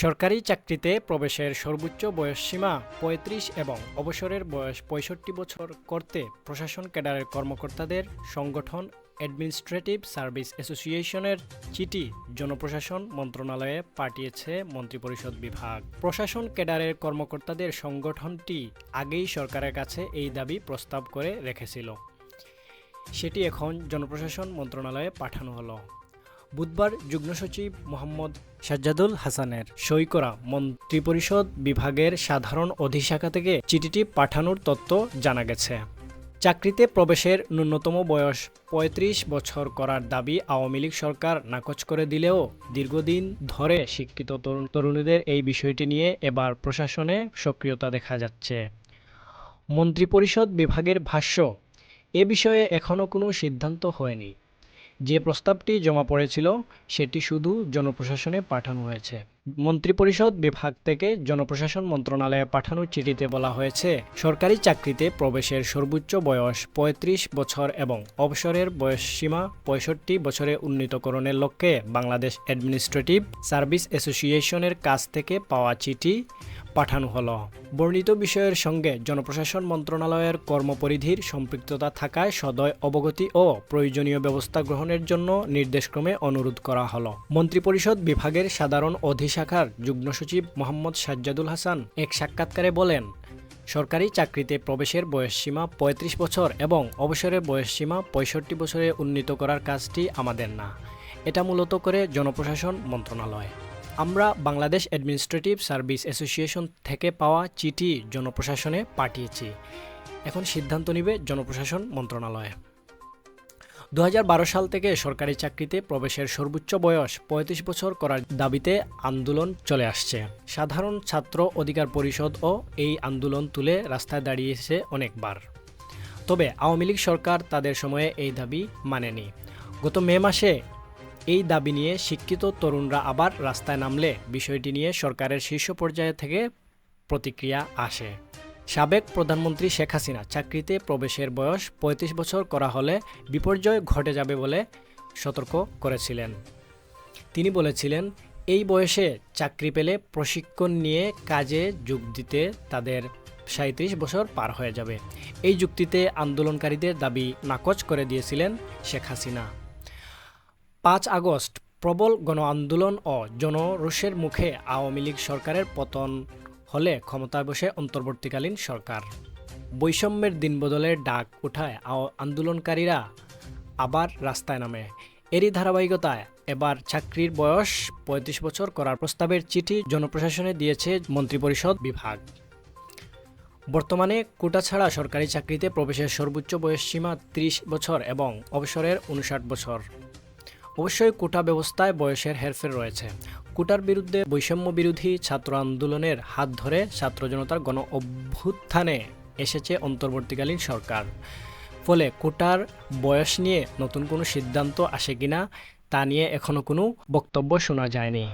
সরকারি চাকরিতে প্রবেশের সর্বোচ্চ বয়সসীমা ৩৫ এবং অবসরের বয়স ৬৫ বছর করতে প্রশাসন ক্যাডারের কর্মকর্তাদের সংগঠন অ্যাডমিনিস্ট্রেটিভ সার্ভিস অ্যাসোসিয়েশনের চিঠি জনপ্রশাসন মন্ত্রণালয়ে পাঠিয়েছে মন্ত্রিপরিষদ বিভাগ। প্রশাসন ক্যাডারের কর্মকর্তাদের সংগঠনটি আগেই সরকারের কাছে এই দাবি প্রস্তাব করে রেখেছিল। সেটি এখন জনপ্রশাসন মন্ত্রণালয়ে পাঠানো হলো। বুধবার যুগ্ম সচিব মোহাম্মদ সাজ্জাদুল হাসানের সই করা মন্ত্রিপরিষদ বিভাগের সাধারণ অধিশাখা থেকে চিঠিটি পাঠানোর তথ্য জানা গেছে। চাকরিতে প্রবেশের ন্যূনতম বয়স ৩৫ বছর করার দাবি আওয়ামী লীগ সরকার নাকচ করে দিলেও দীর্ঘদিন ধরে শিক্ষিত তরুণীদের এই বিষয়টি নিয়ে এবার প্রশাসনে সক্রিয়তা দেখা যাচ্ছে। মন্ত্রিপরিষদ বিভাগের ভাষ্য, এ বিষয়ে এখনও কোনো সিদ্ধান্ত হয়নি। যে প্রস্তাবটি জমা পড়েছিল সেটি শুধু জনপ্রশাসনে পাঠানো হয়েছে। মন্ত্রিপরিষদ বিভাগ থেকে জনপ্রশাসন মন্ত্রণালয়ে পাঠানো চিঠিতে বলা হয়েছে, সরকারি চাকরিতে প্রবেশের সর্বোচ্চ বয়স ৩৫ বছর এবং অবসরের বয়সসীমা ৬৫ বছরে উন্নীতকরণের লক্ষ্যে বাংলাদেশ অ্যাডমিনিস্ট্রেটিভ সার্ভিস অ্যাসোসিয়েশনের কাছ থেকে পাওয়া চিঠি পাঠানো হলো। বর্ণিত বিষয়ের সঙ্গে জনপ্রশাসন মন্ত্রণালয়ের কর্মপরিধির সম্পৃক্ততা থাকায় সদয় অবগতি ও প্রয়োজনীয় ব্যবস্থা গ্রহণের জন্য নির্দেশক্রমে অনুরোধ করা হলো। মন্ত্রিপরিষদ বিভাগের সাধারণ অধিশাখার যুগ্ম সচিব মোহাম্মদ সাজ্জাদুল হাসান এক সাক্ষাৎকারে বলেন, সরকারি চাকরিতে প্রবেশের বয়সসীমা ৩৫ বছর এবং অবসরের বয়সসীমা ৬৫ বছরে উন্নীত করার কাজটি আমাদের না, এটা মূলত করে জনপ্রশাসন মন্ত্রণালয়। আমরা বাংলাদেশ অ্যাডমিনিস্ট্রেটিভ সার্ভিস অ্যাসোসিয়েশন থেকে পাওয়া চিঠি জনপ্রশাসনে পাঠিয়েছি। এখন সিদ্ধান্ত নেবে জনপ্রশাসন মন্ত্রণালয়। ২০১২ সাল থেকে সরকারি চাকরিতে প্রবেশের সর্বোচ্চ বয়স ৩৫ বছর করার দাবিতে আন্দোলন চলে আসছে। সাধারণ ছাত্র অধিকার পরিষদও এই আন্দোলন তুলে রাস্তায় দাঁড়িয়েছে অনেকবার। তবে আওয়ামী লীগ সরকার তাদের সময়ে এই দাবি মানেনি। গত মে মাসে এই দাবি নিয়ে শিক্ষিত তরুণরা আবার রাস্তায় নামলে বিষয়টি নিয়ে সরকারের শীর্ষ পর্যায় থেকে প্রতিক্রিয়া আসে। সাবেক প্রধানমন্ত্রী শেখ হাসিনা চাকরিতে প্রবেশের বয়স ৩৫ বছর করা হলে বিপর্যয় ঘটে যাবে বলে সতর্ক করেছিলেন। তিনি বলেছিলেন, এই বয়সে চাকরি পেলে প্রশিক্ষণ নিয়ে কাজে যোগ দিতে তাদের ৩৭ বছর পার হয়ে যাবে। এই যুক্তিতে আন্দোলনকারীদের দাবি নাকচ করে দিয়েছিলেন শেখ হাসিনা। ৫ আগস্ট প্রবল গণ আন্দোলন ও জনরোষের মুখে আওয়ামী লীগ সরকারের পতন হলে ক্ষমতায় বসে অন্তর্বর্তীকালীন সরকার। বৈষম্যের দিনবদলের ডাক ওঠায় আন্দোলনকারীরা আবার রাস্তায় নামে। এরই ধারাবাহিকতায় এবার চাকরির বয়স ৩৫ বছর করার প্রস্তাবের চিঠি জনপ্রশাসনে দিয়েছে মন্ত্রিপরিষদ বিভাগ। বর্তমানে কোটা ছাড়া সরকারি চাকরিতে প্রবেশের সর্বোচ্চ বয়সসীমা ৩০ বছর এবং অবসরের ৫৯ বছর। অবশ্যই কোটা ব্যবস্থায় বয়সের হেরফের রয়েছে। কোটার বিরুদ্ধে বৈষম্য বিরোধী ছাত্র আন্দোলনের হাত ধরে ছাত্র জনতার গণ অভ্যুত্থানে এসেছে অন্তর্বর্তীকালীন সরকার। ফলে কোটার বয়স নিয়ে নতুন কোনো সিদ্ধান্ত আসে কিনা তা নিয়ে এখনও কোনো বক্তব্য শোনা যায়নি।